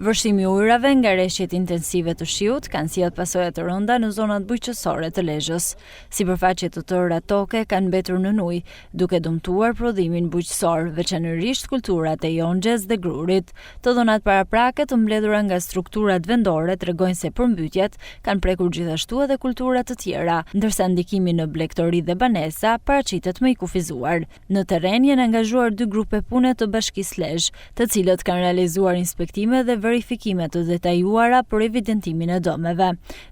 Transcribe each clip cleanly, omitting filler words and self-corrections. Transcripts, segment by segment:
Vërshimi ujrave nga rreshjet intensive të shiut kanë sjellë pasoja të rënda në zonat bujqësore të Lezhës. Sipërfaqet të tëra toke kanë mbetur nën ujë, duke dëmtuar prodhimin bujqësor, veçanërisht kulturat e Yonxhes dhe Grurit. Të dhënat paraprake të mbledhura nga strukturat vendore tregojnë se përmbytjet kanë prekur gjithashtu edhe kultura të tjera, ndërsa ndikimi në Blegtori dhe Banesa paraqitet më i kufizuar. Në terren janë angazhuar 2 grupe pune të Bashkisë Lezhë, të cilët kanë realizuar inspektime dhe verifikime të detajuara për evidentimin e dëmeve.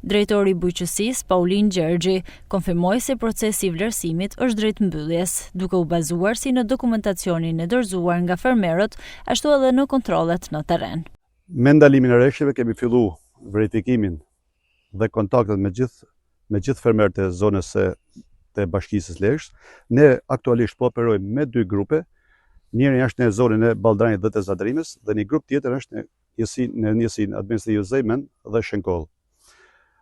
Drejtori i bujqësisë, Paulin Gjergji, konfirmoi se procesi i vlerësimit është drejt mbylljes, duke u bazuar si në dokumentacionin e dorëzuar nga fermerët, ashtu edhe në kontrollet në terren. Me ndalimin e rreshjeve kemi filluar verifikimin dhe kontaktet me gjithë fermerët e zonës të Bashkisë Lezhës. Ne aktualisht po operojmë me 2 grupe. Njëri është në zonën e Balldrainit dhe të Zadrimës dhe një grup tjetër është në njësinë administrative Zejmen dhe Shenkoll.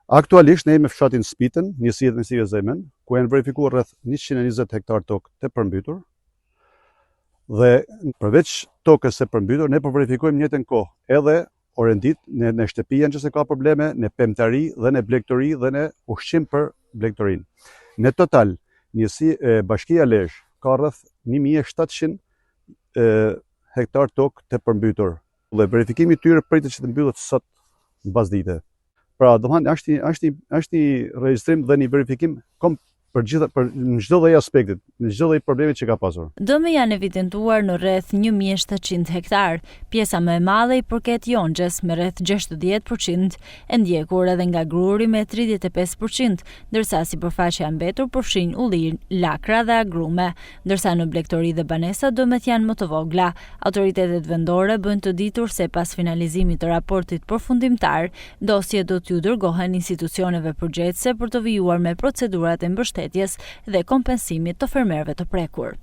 Aktualisht ne jemi në fshatin Spitën, njësi administrative Zejmen, ku janë verifikuar rreth 120 hektar tokë të përmbytur. Dhe përveç tokës së përmbytur, ne po verifikojmë në njëjtën kohë edhe orendit në shtëpi që se ka probleme, në pemtari dhe në Blegtori dhe në ushqim për Blegtorin. Në total, Bashkia Lezhë ka rreth 1700 hektar tokë të përmbytur. Dhe verifikimi i tyre pritet që të mbyllet sot në bazë dite. Pra, domethënë është një regjistrim dhe një verifikim për në çdo lloj aspektit, në çdo lloj problemi që ka pasur. Dëme janë evidentuar në rreth 1700 hektar. Pjesa më e madhe i përket Yonxhes me rreth 60%, e ndjekur edhe nga Gruri me 35%, ndërsa sipërfaqja e mbetur përfshin Ullir, Lakra dhe Agrume, ndërsa në Blegtori dhe Banesa dëmet janë më të vogla. Autoritetet vendore bëjnë të ditur se pas finalizimit të raportit përfundimtar, dosjet do t'ju dërgohen institucioneve përgjegjëse për të vijuar me procedurat e mbështetjes dhe kompensimit të fermerëve të prekur.